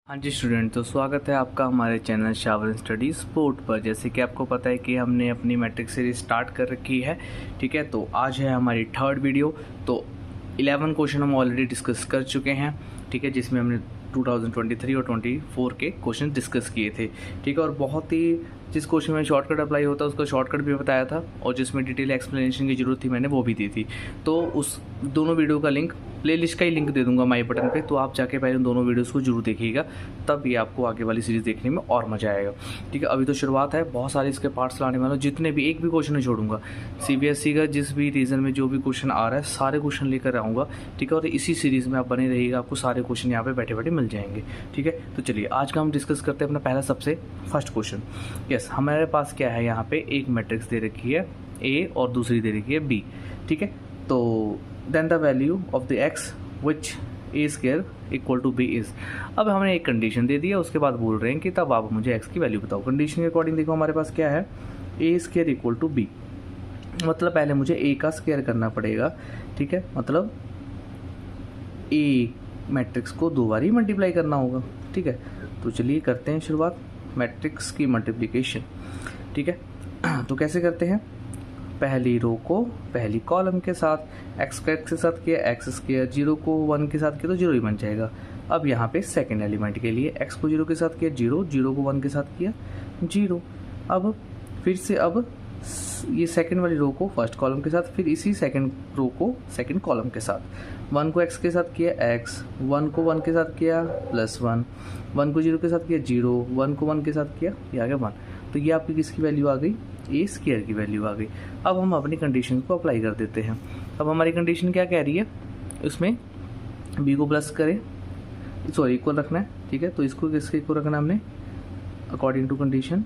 हाँ जी स्टूडेंट, तो स्वागत है आपका हमारे चैनल शावर स्टडी स्पोर्ट पर। जैसे कि आपको पता है कि हमने अपनी मैट्रिक सीरीज स्टार्ट कर रखी है, ठीक है। तो आज है हमारी थर्ड वीडियो। तो 11 क्वेश्चन हम ऑलरेडी डिस्कस कर चुके हैं, ठीक है, जिसमें हमने 2023 और 24 के क्वेश्चन डिस्कस किए थे, ठीक है। और बहुत ही जिस क्वेश्चन में शॉर्टकट अप्लाई होता है उसका शॉर्टकट भी बताया था, और जिसमें डिटेल एक्सप्लेनेशन की ज़रूरत थी मैंने वो भी दी थी। तो उस दोनों वीडियो का लिंक, प्लेलिस्ट का ही लिंक दे दूंगा माई बटन पे, तो आप जाके पहले उन दोनों वीडियोस को जरूर देखिएगा, तब ये आपको आगे वाली सीरीज़ देखने में और मज़ा आएगा, ठीक है। अभी तो शुरुआत है, बहुत सारे इसके पार्ट्स लाने वाला हूँ, जितने भी एक भी क्वेश्चन नहीं छोड़ूंगा। CBSE का जिस भी रीजन में जो भी क्वेश्चन आ रहा है सारे क्वेश्चन लेकर आऊँगा, ठीक है। और इसी सीरीज़ में आप बने रहिएगा, आपको सारे क्वेश्चन यहाँ पे बैठे बैठे मिल जाएंगे, ठीक है। तो चलिए आज का हम डिस्कस करते हैं अपना पहला सबसे फर्स्ट क्वेश्चन। यस, हमारे पास क्या है, यहाँ पे एक मैट्रिक्स दे रखी है A और दूसरी दे रखी है B, ठीक है। तो then the value of the x which a square equal to b is. अब हमने एक कंडीशन दे दिया, उसके बाद बोल रहे हैं कि तब आप मुझे x की वैल्यू बताओ। कंडीशन के अकॉर्डिंग देखो हमारे पास क्या है, ए स्क्वायर इक्वल टू बी, मतलब पहले मुझे a का स्क्वायर करना पड़ेगा, ठीक है। मतलब a मैट्रिक्स को दो बार ही मल्टीप्लाई करना होगा, ठीक है। तो चलिए करते हैं शुरुआत मैट्रिक्स की मल्टीप्लिकेशन, ठीक है। तो कैसे करते हैं, पहली रो को पहली कॉलम के साथ एक्स का एक्स के साथ किया, एक्स स्क्वायर, जीरो को 1 के साथ किया तो जीरो ही बन जाएगा। अब यहाँ पे सेकंड एलिमेंट के लिए एक्स को 0 के साथ किया जीरो, जीरो को 1 के साथ किया जीरो। अब फिर से अब ये सेकंड वाली रो को फर्स्ट कॉलम के साथ, फिर इसी सेकंड रो को सेकंड कॉलम के साथ, 1 को एक्स के साथ किया एक्स, 1 को 1 के साथ किया +1, 1 को 0 के साथ किया जीरो, 1 को 1 के साथ किया, ये आ गया 1। तो ये आपकी किसकी वैल्यू आ गई, ए स्क्वायर की वैल्यू आ गई। अब हम अपनी कंडीशन को अप्लाई कर देते हैं। अब हमारी कंडीशन क्या कह रही है, उसमें बी को प्लस करें, सॉरी इक्वल रखना है, ठीक है। तो इसको किसके इक्वल रखना है हमने, according to condition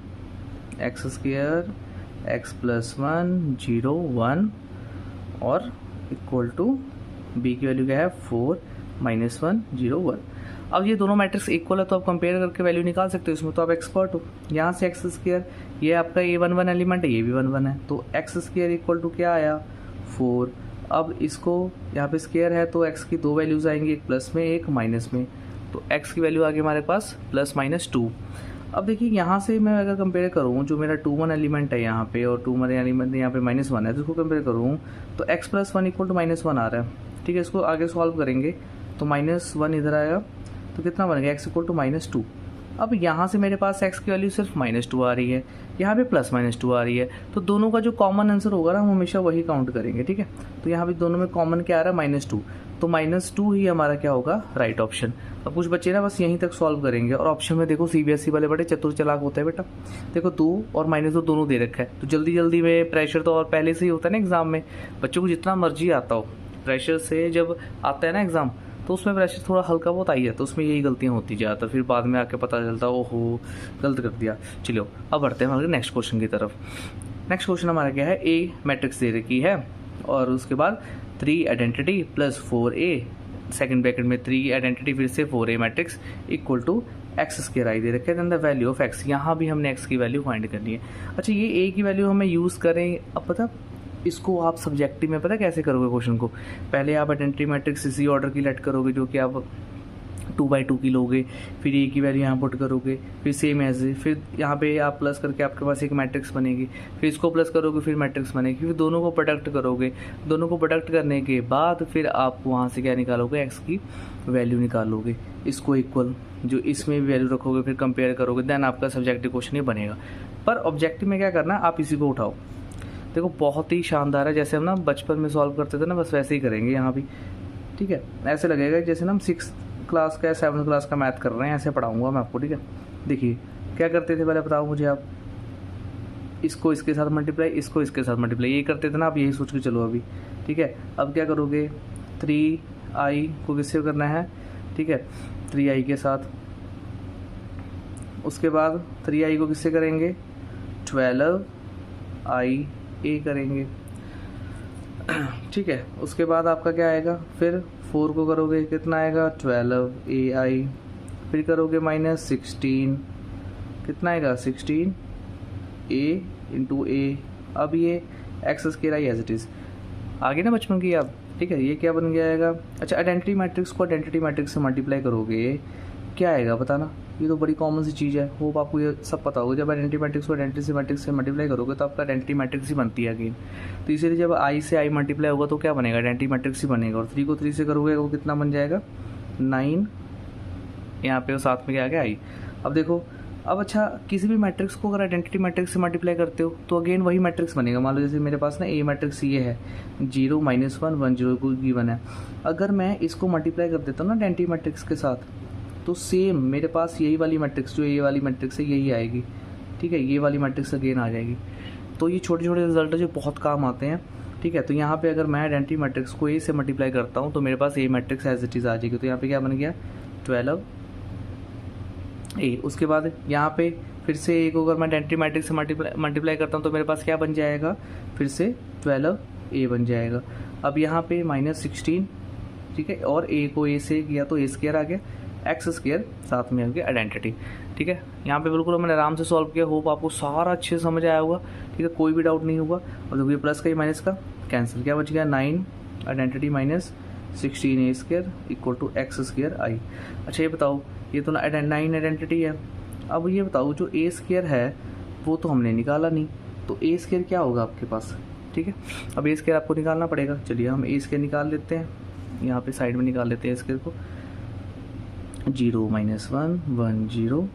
x square x +1 0 1 और इक्वल टू बी की वैल्यू क्या है 4 -1 0 1। अब ये दोनों मैट्रिक्स इक्वल है तो आप कंपेयर करके वैल्यू निकाल सकते हो, इसमें तो आप एक्सपर्ट हो। यहाँ से एक्स स्क्वायर, ये आपका ये 1 1 एलिमेंट है, ये भी 1 1 है, तो एक्स स्क्वायर इक्वल टू क्या आया 4। अब इसको यहाँ पे स्क्वायर है तो एक्स की दो वैल्यूज आएंगी, एक प्लस में एक माइनस में, तो एक्स की वैल्यू आ गई हमारे पास +-2। अब देखिए यहाँ से मैं अगर कंपेयर करूँ, जो मेरा 2 1 एलिमेंट है यहाँ पे और 2 1 एलिमेंट यहाँ पे -1 है, तो इसको कंपेयर करूँ तो x +1 इक्वल टू -1 आ रहा है, ठीक है। इसको आगे सॉल्व करेंगे तो -1 इधर आएगा तो कितना बन गया x इक्वल टू -2। अब यहाँ से मेरे पास x की वैल्यू सिर्फ -2 आ रही है, यहाँ पे +-2 आ रही है, तो दोनों का जो कॉमन आंसर होगा ना हम हमेशा वही काउंट करेंगे, ठीक है। तो यहाँ पे दोनों में कॉमन क्या आ रहा है -2, तो -2 ही हमारा क्या होगा राइट ऑप्शन। अब कुछ बच्चे ना बस यहीं तक सॉल्व करेंगे, और ऑप्शन में देखो CBSE वाले बड़े चतुर चालाक होते हैं बेटा। देखो 2 और -2 दोनों दे रखा है, तो जल्दी जल्दी में प्रेशर तो और पहले से ही होता है ना एग्जाम में, बच्चों को जितना मर्जी आता हो, प्रेशर से जब आता है ना एग्जाम तो उसमें प्रेशर थोड़ा हल्का बहुत आई है, तो उसमें यही गलतियाँ होती ज़्यादातर, फिर बाद में आके पता चलता ओहो गलत कर दिया। चलो अब बढ़ते हैं हमारे नेक्स्ट क्वेश्चन की तरफ। नेक्स्ट क्वेश्चन हमारा क्या है, ए मैट्रिक्स दे रखी है और उसके बाद 3 identity plus 4a, second bracket में 3 आइडेंटिटी फिर से 4a matrix equal to x square I दे रखे हैं, then the value of X, यहाँ भी हमने एक्स की वैल्यू फाइंड करनी है। अच्छा ये ए की वैल्यू हमें यूज़ करें, अब पता इसको आप सब्जेक्टिव में पता कैसे करोगे क्वेश्चन को, पहले आप आइडेंटिटी मैट्रिक्स इसी ऑर्डर की लेट करोगे जो कि आप 2/2 की लोगे, फिर ए की वैल्यू यहाँ पुट करोगे, फिर सेम एज, फिर यहाँ पे आप प्लस करके आपके पास एक मैट्रिक्स बनेगी, फिर इसको प्लस करोगे फिर मैट्रिक्स बनेगी, फिर दोनों को प्रोडक्ट करोगे, दोनों को प्रोडक्ट करने के बाद फिर आप वहाँ से क्या निकालोगे, एक्स की वैल्यू निकालोगे, इसको इक्वल जो इसमें भी वैल्यू रखोगे, फिर कंपेयर करोगे, देन आपका सब्जेक्टिव क्वेश्चन ही बनेगा। पर ऑब्जेक्टिव में क्या करना, आप इसी को उठाओ, देखो बहुत ही शानदार है, जैसे हम ना बचपन में सॉल्व करते थे ना बस वैसे ही करेंगे यहाँ भी, ठीक है। ऐसे लगेगा जैसे ना हम 6th क्लास का या 7th क्लास का मैथ कर रहे हैं, ऐसे पढ़ाऊंगा मैं आपको, ठीक है। देखिए क्या करते थे पहले बताओ मुझे आप, इसको इसके साथ मल्टीप्लाई, इसको इसके साथ मल्टीप्लाई, ये करते थे ना, आप यही सोच के चलो अभी, ठीक है। अब क्या करोगे, 3i को किससे करना है, ठीक है, 3i के साथ, उसके बाद 3i को किससे करेंगे, 12i ए करेंगे, ठीक है। उसके बाद आपका क्या आएगा, फिर 4 को करोगे कितना आएगा 12ai, फिर करोगे -16, कितना आएगा 16a इंटू ए। अब ये x square I as it is आगे ना बचपन की आप, ठीक है। ये क्या बन गया आएगा, अच्छा आइडेंटिटी मैट्रिक्स को आइडेंटिटी मैट्रिक्स से मल्टीप्लाई करोगे क्या आएगा बताना। ये तो बड़ी कॉमन सी चीज़ है, होप आपको ये सब पता होगा। जब आइडेंटिटी मैट्रिक्स को आइडेंटिटी मैट्रिक्स से मल्टीप्लाई करोगे तो आपका आइडेंटिटी मैट्रिक्स ही बनती है अगेन। तो इसीलिए जब आई से आई मल्टीप्लाई होगा तो क्या बनेगा, आइडेंटिटी मैट्रिक्स ही बनेगा। और 3 को 3 से करोगे वो कितना बन जाएगा 9, यहाँ पे वो साथ में क्या आ गया आई। अब देखो, अब अच्छा किसी भी मैट्रिक्स को अगर आइडेंटिटी मैट्रिक्स से मल्टीप्लाई करते हो तो अगेन वही मैट्रिक्स बनेगा। मान लो जैसे मेरे पास ना ए मैट्रिक्स ये है 0 -1 1 0 को गिवन है। अगर मैं इसको मल्टीप्लाई कर देता हूँ ना आइडेंटिटी मैट्रिक्स के साथ तो सेम मेरे पास यही वाली मैट्रिक्स जो ये वाली मैट्रिक्स है यही आएगी। ठीक है, ये वाली मैट्रिक्स अगेन आ जाएगी। तो ये छोटे छोटे रिजल्ट है जो बहुत काम आते हैं। ठीक है, तो यहाँ पे अगर मैं आइडेंटिटी मैट्रिक्स को ए से मल्टीप्लाई करता हूँ तो मेरे पास ए मैट्रिक्स एज इट इज़ आ जाएगी। तो यहाँ पे क्या बन गया 12 ए। उसके बाद यहाँ पे फिर से ए को अगर मैं आइडेंटिटी मैट्रिक्स से मल्टीप्लाई करता हूँ तो मेरे पास क्या बन जाएगा, फिर से 12 ए बन जाएगा। अब यहाँ पे -16, ठीक है, और ए को ए से किया तो ए स्क्वायर आ गया, एक्स स्क्वायर साथ में आ गया आइडेंटिटी। ठीक है, यहाँ पे बिल्कुल मैंने आराम से सॉल्व किया। होप आपको सारा अच्छे से समझ आया होगा। ठीक है, कोई भी डाउट नहीं होगा। और देखो ये प्लस का ही माइनस का कैंसिल, क्या बच गया 9 identity -16 A square equal to x square I. अच्छा ये बताओ, ये तो 9 आइडेंटिटी है। अब ये बताओ जो ए स्क्वायर है वो तो हमने निकाला नहीं, तो ए स्क्वायर क्या होगा आपके पास। ठीक है, अब ए स्क्वायर आपको निकालना पड़ेगा। चलिए हम ए स्क्वायर निकाल लेते हैं, यहाँ पे साइड में निकाल लेते हैं ए स्क्वायर को। 0 -1 1 0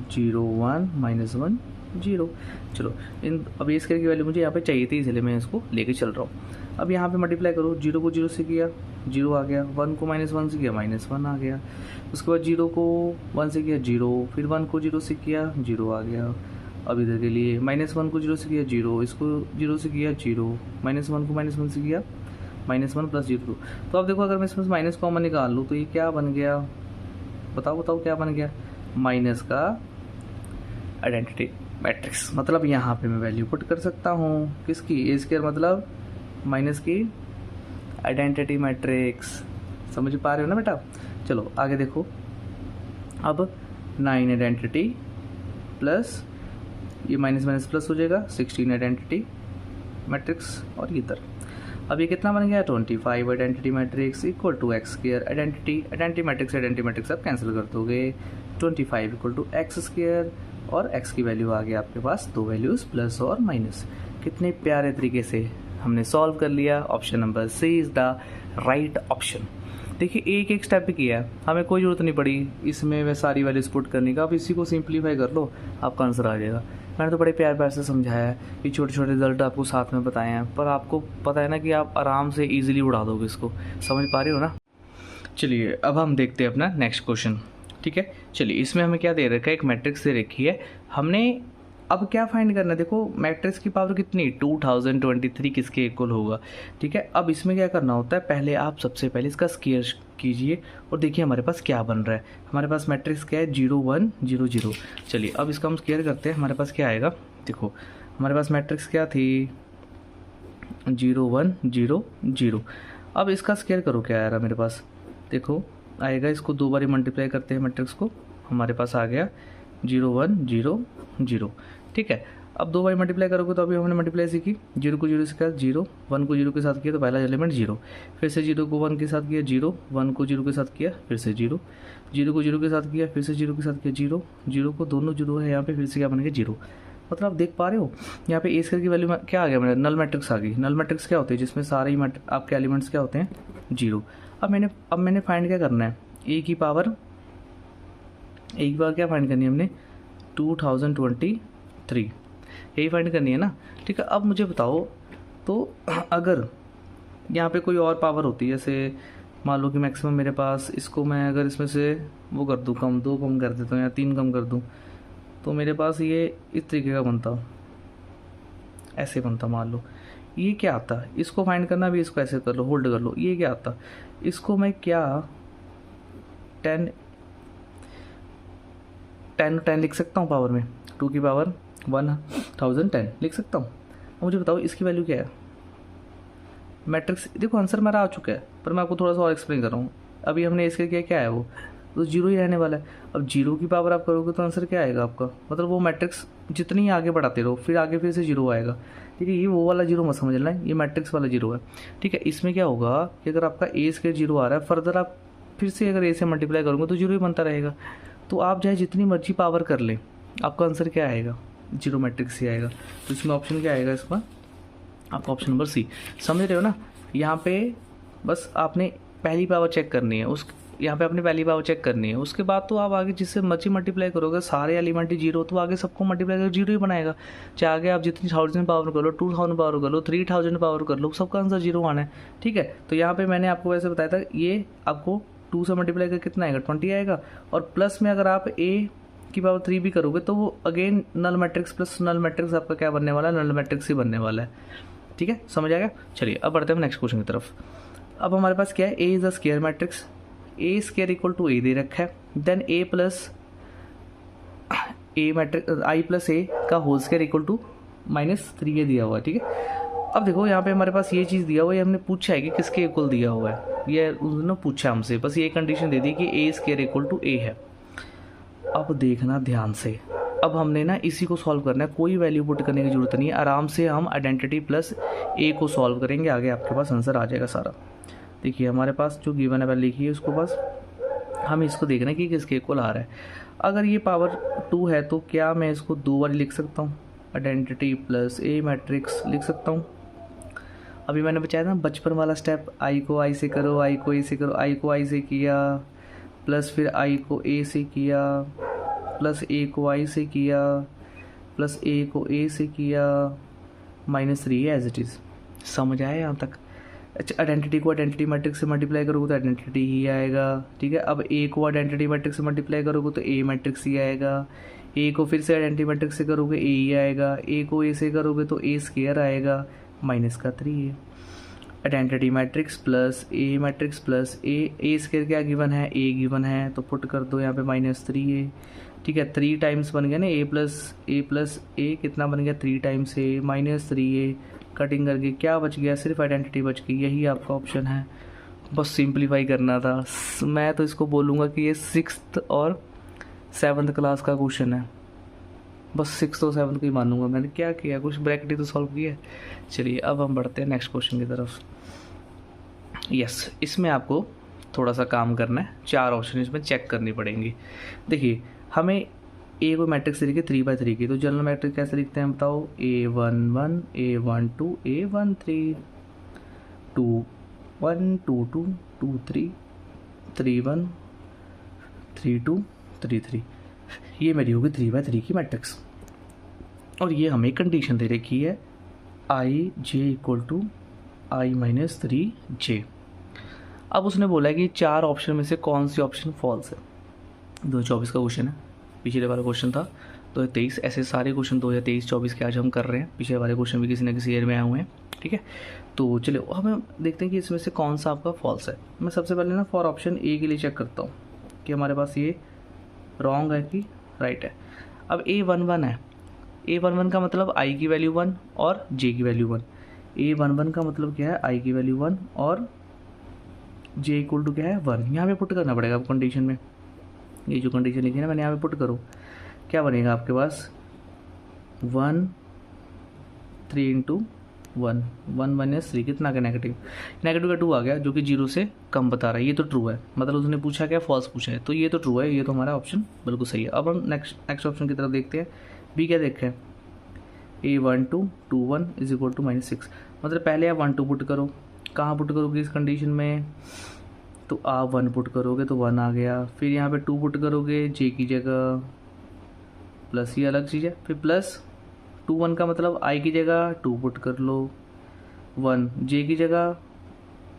0 1 -1 0। चलो इन अब ए स्क्वायर की वैल्यू मुझे यहाँ पे चाहिए थी इसलिए मैं इसको लेके चल रहा हूँ। अब यहाँ पे मल्टीप्लाई करो, 0 को 0 से किया 0 आ गया, 1 को -1 से किया -1 आ गया। उसके बाद 0 को 1 से किया 0, फिर 1 को 0 से किया 0 आ गया। अब इधर के लिए -1 को 0 से किया 0, इसको 0 से किया 0, -1 को -1 से किया -1 + 0। तो अब देखो अगर मैं इसमें माइनस कॉमन निकाल लूँ तो ये क्या बन गया, बताओ क्या बन गया, माइनस का आइडेंटिटी मैट्रिक्स। मतलब यहाँ पे मैं वैल्यू पुट कर सकता हूँ किसकी, ए स्क्वायर मतलब माइनस की आइडेंटिटी मैट्रिक्स। समझ पा रहे हो ना बेटा। चलो आगे देखो, अब 9 आइडेंटिटी प्लस ये माइनस प्लस हो जाएगा 16 आइडेंटिटी मैट्रिक्स और इधर। अब ये कितना बन गया 25 identity matrix equal to x square identity matrix आप कैंसिल कर दोगे। 25 इक्वल टू एक्स स्क्वायर और एक्स की वैल्यू आ गई आपके पास 2 वैल्यूज़ प्लस और माइनस। कितने प्यारे तरीके से हमने सॉल्व कर लिया। Option number C is the right option. देखिए एक स्टेप पे किया है, हमें कोई ज़रूरत नहीं पड़ी इसमें मैं सारी वैल्यूज पुट करने का। आप इसी को सिंप्लीफाई कर लो, आपका आंसर आ जाएगा। मैंने तो बड़े प्यार से समझाया है, ये छोटे छोटे रिजल्ट आपको साथ में बताए हैं, पर आपको पता है ना कि आप आराम से ईजिली उड़ा दोगे इसको। समझ पा रहे हो ना। चलिए अब हम देखते हैं अपना नेक्स्ट क्वेश्चन। ठीक है, चलिए इसमें हमें क्या दे रखा है, एक मैट्रिक्स दे रखी है। हमने अब क्या फाइंड करना है, देखो मैट्रिक्स की पावर कितनी 2023 किसके इक्वल होगा। ठीक है, अब इसमें क्या करना होता है, पहले आप सबसे पहले इसका स्क्वायर कीजिए और देखिए हमारे पास क्या बन रहा है। हमारे पास मैट्रिक्स क्या है 0 1 0 0। चलिए अब इसका हम स्क्वायर करते हैं, हमारे पास क्या आएगा। देखो हमारे पास मैट्रिक्स क्या थी 0 1 0 0। अब इसका स्क्वायर करो, क्या आ रहा मेरे पास, देखो आएगा, इसको 2 बार मल्टीप्लाई करते हैं मैट्रिक्स को, हमारे पास आ गया 0 1 0 0। ठीक है, अब 2 बार मल्टीप्लाई करोगे तो अभी हमने मल्टीप्लाई सीखी, 0 को 0 से किया 0, 1 को 0 के साथ किया तो पहला एलिमेंट 0, फिर से 0 को 1 के साथ किया 0, 1 को 0 के साथ किया फिर से 0, 0 को 0 के साथ किया फिर से 0 के साथ किया 0, 0 को दोनों 0 है यहाँ पे, फिर से क्या बन गया 0। मतलब आप देख पा रहे हो यहाँ पे ए स्क्वायर की वैल्यू में क्या आ गया, मेरा नल मैट्रिक्स आ गई। नल मैट्रिक्स क्या होते हैं, जिसमें सारे ही आपके एलिमेंट्स क्या होते हैं 0। अब मैंने फाइंड क्या करना है, ए की पावर क्या फाइंड करनी है हमने 2023, यही फाइंड करनी है ना। ठीक है, अब मुझे बताओ तो अगर यहाँ पे कोई और पावर होती है, जैसे मान लो कि मैक्सिमम मेरे पास, इसको मैं अगर इसमें से वो कर दूँ कम, 2 कम कर देता हूँ या 3 कम कर दूँ, तो मेरे पास ये इस तरीके का बनता, ऐसे बनता। मान लो ये क्या आता, इसको फाइंड करना भी, इसको ऐसे कर लो, होल्ड कर लो, ये क्या आता, इसको मैं क्या 10 लिख सकता हूँ पावर में, 2 की पावर 1010 लिख सकता हूँ। मुझे बताओ इसकी वैल्यू क्या है। मैट्रिक्स देखो आंसर मेरा आ चुका है, पर मैं आपको थोड़ा सा और एक्सप्लेन कर रहा हूँ। अभी हमने इसके क्या है, वो तो 0 ही रहने वाला है। अब 0 की पावर आप करोगे तो आंसर क्या आएगा आपका, मतलब वो मैट्रिक्स जितनी ही आगे बढ़ाते रहो फिर आगे फिर से 0 आएगा। ठीक है, ये वो वाला 0 मत समझना है, ये मैट्रिक्स वाला 0 है। ठीक है, इसमें क्या होगा कि अगर आपका ए स्क्वायर 0 आ रहा है, फर्दर आप फिर से अगर ए से मल्टीप्लाई करूँगा तो जीरो ही बनता रहेगा। तो आप चाहे जितनी मर्जी पावर कर लें, आपका आंसर क्या आएगा, जीरो मैट्रिक्स ही आएगा। तो इसमें ऑप्शन क्या आएगा इसका, आपका ऑप्शन नंबर सी। समझ रहे हो ना, यहाँ पे बस आपने पहली पावर चेक करनी है, उस यहाँ पे अपनी पहली पावर चेक करनी है, उसके बाद तो आप आगे जिससे मर्जी मल्टीप्लाई करोगे, सारे एलिमेंट ही जीरो, तो आगे सबको मल्टीप्लाई कर जीरो ही बनाएगा। चाहे आगे आप जितनी 1000 पावर कर लो, 2000 पावर कर लो, 3000 पावर कर लो, सबका आंसर जीरो आना है। ठीक है, तो यहाँ पे मैंने आपको वैसे बताया था, ये आपको 2 से मल्टीप्लाई कर कितना आएगा, 20 आएगा। और प्लस में अगर आप ए की पावर 3 भी करोगे तो वो again null matrix plus null matrix आपका क्या बनने वाला है, नल मैट्रिक्स ही बनने वाला है। ठीक है, समझ आएगा। चलिए अब बढ़ते हैं नेक्स्ट क्वेश्चन की तरफ। अब हमारे पास क्या है, A is a square matrix, A square equal to A दे रखा है, then A plus A matrix I plus A का होल स्क्वायर इक्वल टू -3 ये दिया हुआ है। ठीक है, अब देखो यहाँ पे हमारे पास ये चीज़ दिया हुआ है, हमने पूछा है कि किसके इक्वल दिया हुआ है, ये उन्होंने पूछा हमसे, बस ये कंडीशन दे दी कि ए स्क्वायर इक्वल टू ए है। अब देखना ध्यान से, अब हमने ना इसी को सॉल्व करना है, कोई वैल्यू पुट करने की जरूरत नहीं है, आराम से हम आइडेंटिटी प्लस ए को सॉल्व करेंगे, आगे आपके पास आंसर आ जाएगा सारा। देखिए हमारे पास जो गिवन है पहले लिखी है उसको, बस हम इसको देखना है कि किसके इक्वल आ रहा है। अगर ये पावर 2 है तो क्या मैं इसको 2 बार लिख सकता हूँ, आइडेंटिटी प्लस ए मैट्रिक्स लिख सकता हूँ। अभी मैंने बताया था बचपन वाला स्टेप, आई को आई से करो, आई को ए से करो, आई को आई से किया, प्लस फिर आई को ए से किया, प्लस ए को आई से किया, प्लस ए को ए से किया, -3 एज इट इज़। समझ आया यहाँ तक। अच्छा, आइडेंटिटी को आइडेंटिटी मैट्रिक्स से मल्टीप्लाई करोगे तो आइडेंटिटी ही आएगा। ठीक है, अब ए को आइडेंटिटी मैट्रिक्स से मल्टीप्लाई करोगे तो ए मैट्रिक्स ही आएगा, ए को फिर से आइडेंटिटी मैट्रिक्स से करोगे ए ही आएगा, ए को ए से करोगे तो ए स्क्वायर आएगा, -3 है। आइडेंटिटी मैट्रिक्स प्लस ए स्क्वायर क्या गिवन है, ए गिवन है, तो पुट कर दो यहाँ पे -3 है। ठीक है, 3 टाइम्स बन गया ना, ए प्लस ए कितना बन गया, 3 टाइम्स ए, -3 है, कटिंग करके क्या बच गया, सिर्फ आइडेंटिटी बच गई। यही आपका ऑप्शन है, बस सिंप्लीफाई करना था। मैं तो इसको बोलूँगा कि ये 6th और 7th क्लास का क्वेश्चन है, बस 6th और 7th को ही मानूंगा। मैंने क्या किया, कुछ ब्रैकेट ही तो सॉल्व किया है। चलिए अब हम बढ़ते हैं नेक्स्ट क्वेश्चन की तरफ। यस, इसमें आपको थोड़ा सा काम करना है, 4 ऑप्शन इसमें चेक करनी पड़ेंगी। देखिए हमें ए को मैट्रिक्स लिखी 3/3 की, तो जनरल मैट्रिक्स कैसे लिखते हैं बताओ, A11 A12 A13 2 1 2 2 2 3 3 1 3 2 3 3, ये मेरी होगी 3/3 की मैट्रिक्स। और ये हमें कंडीशन दे रखी है आई J equal to I -3j। अब उसने बोला है कि 4 ऑप्शन में से कौन सी ऑप्शन फॉल्स है। 2024 का क्वेश्चन है, पिछले वाला क्वेश्चन था 2023, ऐसे सारे क्वेश्चन 2023-24 के आज हम कर रहे हैं, पिछले वाले क्वेश्चन भी किसी न किसी ईयर में आए हुए हैं। ठीक है, तो चलिए हम देखते हैं कि इसमें से कौन सा आपका फॉल्स है। मैं सबसे पहले ना फॉर ऑप्शन ए के लिए चेक करता हूँ कि हमारे पास ये रॉन्ग है कि राइट है। अब A11 है, A11 का मतलब आई की वैल्यू 1 और जे की वैल्यू 1। A11 का मतलब क्या है, आई की वैल्यू 1 और जे इक्वल टू क्या है 1। यहाँ पे पुट करना पड़ेगा आपको कंडीशन में, ये जो कंडीशन लिखी है ना मैंने यहाँ पे पुट करो, क्या बनेगा आपके पास 1 3 × 1 1 - 3 कितना का नेगेटिव का 2 आ गया, जो कि 0 से कम बता रहा है। ये तो ट्रू है, मतलब उसने पूछा क्या, फॉल्स पूछा है, तो ये तो ट्रू है, ये तो हमारा ऑप्शन बिल्कुल सही है। अब हम नेक्स्ट ऑप्शन की तरफ देखते हैं। बी क्या देखे हैं, A12 2 1 = -6, मतलब पहले आप 1 2 पुट करो, कहाँ पुट करोगे इस कंडीशन में, तो आप 1 पुट करोगे तो 1 आ गया, फिर यहाँ पे 2 पुट करोगे जे की जगह, प्लस ये अलग चीज़ है, फिर प्लस 2 1 का मतलब आई की जगह 2 पुट कर लो, 1 जे की जगह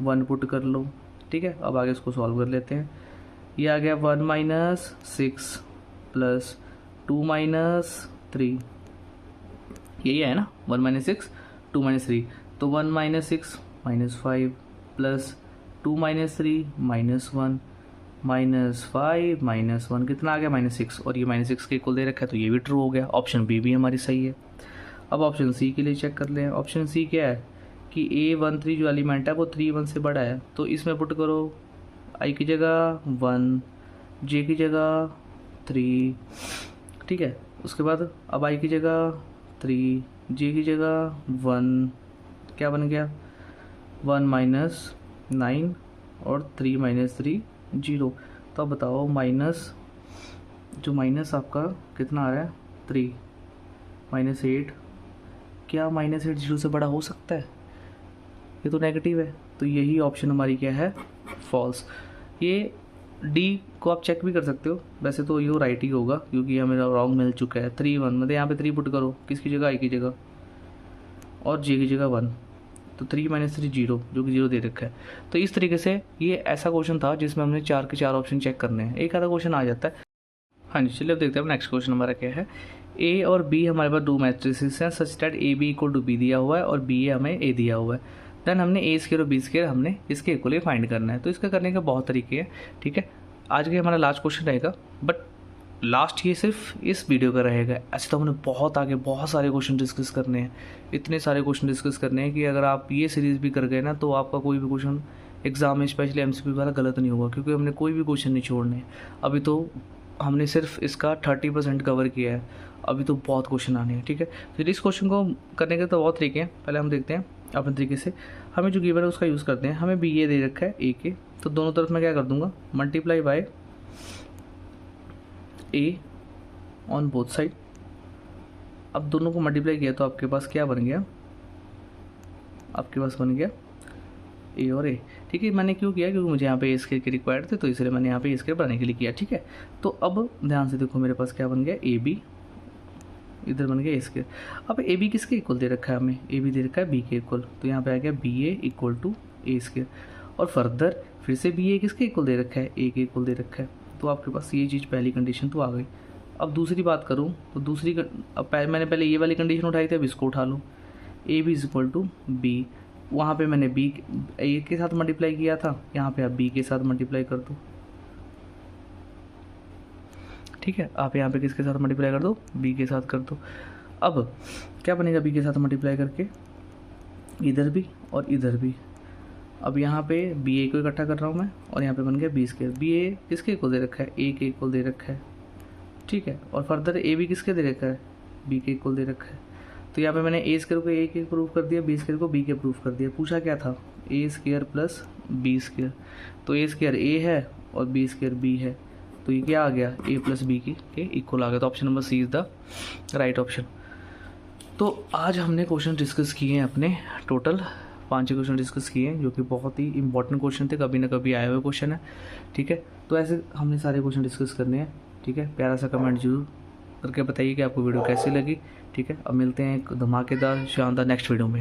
1 पुट कर लो। ठीक है, अब आगे इसको सॉल्व कर लेते हैं। ये आ गया 1 - 6 प्लस 2 - 3, यही है ना, 1 - 6 2 - 3, तो 1 - 6 -5 प्लस 2 - 3 -1 -5 -1 कितना आ गया -6, और ये -6 के इक्वल दे रखा है, तो ये भी ट्रू हो गया। ऑप्शन बी भी हमारी सही है। अब ऑप्शन सी के लिए चेक कर लें। ऑप्शन सी क्या है कि A13 जो एलिमेंट है वो 3 1 से बड़ा है, तो इसमें पुट करो आई की जगह 1 जे की जगह 3। ठीक है, उसके बाद अब आई की जगह 3 जे की जगह 1, क्या बन गया 1 - 9 और 3 - 3 0। तो अब बताओ माइनस, जो माइनस आपका कितना आ रहा है 3 -8, क्या -8 0 से बड़ा हो सकता है? ये तो नेगेटिव है, तो यही ऑप्शन हमारी क्या है, फॉल्स। ये डी को आप चेक भी कर सकते हो, वैसे तो ये राइट ही होगा क्योंकि ये मेरा रॉन्ग मिल चुका है। 3 1 मतलब यहाँ पे 3 पुट करो, किसकी जगह, आई की जगह, और जे की जगह 1, तो 3 - 3 0, जो कि 0 दे रखा है। तो इस तरीके से ये ऐसा क्वेश्चन था जिसमें हमने 4 के 4 ऑप्शन चेक करने हैं, एक आधा क्वेश्चन आ जाता है। हाँ जी, चलिए अब देखते हैं नेक्स्ट क्वेश्चन हमारा क्या है। ए और बी हमारे पास 2 मैट्रिसेस हैं such that a b equal to b दिया हुआ है और बी ए हमें ए दिया हुआ है। देन हमने ए स्क्वायर और बी स्क्वायर हमने इसके इक्वली फाइंड करना है। तो इसका करने के बहुत तरीके हैं, ठीक है। आज का हमारा लास्ट क्वेश्चन रहेगा, बट लास्ट ये सिर्फ इस वीडियो का रहेगा। ऐसे तो हमने बहुत आगे बहुत सारे क्वेश्चन डिस्कस करने हैं, इतने सारे क्वेश्चन डिस्कस करने हैं कि अगर आप ये सीरीज़ भी कर गए ना तो आपका कोई भी क्वेश्चन एग्जाम में स्पेशली एमसीक्यू वाला गलत नहीं होगा, क्योंकि हमने कोई भी क्वेश्चन नहीं छोड़ने। अभी तो हमने सिर्फ इसका 30% कवर किया है, अभी तो बहुत क्वेश्चन आने हैं, ठीक है। फिर इस क्वेश्चन को करने के तो बहुत तरीके हैं, पहले हम देखते हैं अपने तरीके से। हमें जो गिवन है उसका यूज़ करते हैं। हमें बी ए दे रखा है ए के, तो दोनों तरफ मैं क्या कर दूंगा, multiply by A on both side. अब दोनों को मल्टीप्लाई किया तो आपके पास क्या बन गया, आपके पास बन गया ए और ए, ठीक है। मैंने क्यों किया, क्योंकि मुझे यहाँ पे ए स्क्वायर की रिक्वायर्ड थे, तो इसलिए मैंने यहाँ पे ए स्क्वायर बनाने के लिए किया, ठीक है। तो अब ध्यान से देखो, मेरे पास क्या बन गया, ए बी, इधर बन गया ए स्क्वायर। अब ए बी किसके इक्वल दे रखा है, हमें ए बी दे रखा है बी के इक्वल, तो यहाँ पे आ गया b a equal to a square. और फर्दर फिर से बी ए किसके इक्वल दे रखा है, ए के इक्वल दे रखा है, तो आपके पास ये चीज़ पहली कंडीशन तो आ गई। अब दूसरी बात करूँ तो दूसरी मैंने पहले ये वाली कंडीशन उठाई थी, अब इसको उठा लूँ, a b is equal to b. वहाँ पे मैंने बी ए के साथ मल्टीप्लाई किया था, यहाँ पे आप बी के साथ मल्टीप्लाई कर दो, ठीक है। आप यहाँ पे किसके साथ मल्टीप्लाई कर दो, बी के साथ कर दो। अब क्या बनेगा बी के साथ मल्टीप्लाई करके, इधर भी और इधर भी। अब यहाँ पे बी ए को इकट्ठा कर रहा हूँ मैं, और यहाँ पे बन गया बी स्क्वायर। बी ए किसके इक्वल दे रखा है, ए के इक्वल दे रखा है, ठीक है। और फर्दर ए बी किसके दे रखा है, बी के इक्वल दे रखा है। तो यहाँ पे मैंने ए स्क्वायर को ए के प्रूफ कर दिया, बी स्क्वायर को बी के प्रूफ कर दिया। पूछा क्या था, ए स्क्वायर प्लस बी स्क्वायर, तो ए स्क्वायर ए है और बी स्क्वायर बी है, तो ये क्या आ गया, ए प्लस बी के इक्वल आ गया। तो option number C is the right option. तो आज हमने क्वेश्चन डिस्कस किए हैं अपने, टोटल 5 क्वेश्चन डिस्कस किए हैं, जो कि बहुत ही इंपॉर्टेंट क्वेश्चन थे, कभी ना कभी आए हुए क्वेश्चन है, ठीक है। तो ऐसे हमने सारे क्वेश्चन डिस्कस करने हैं, ठीक है। प्यारा सा कमेंट जरूर करके बताइए कि आपको वीडियो कैसी लगी, ठीक है। अब मिलते हैं एक धमाकेदार शानदार नेक्स्ट वीडियो में।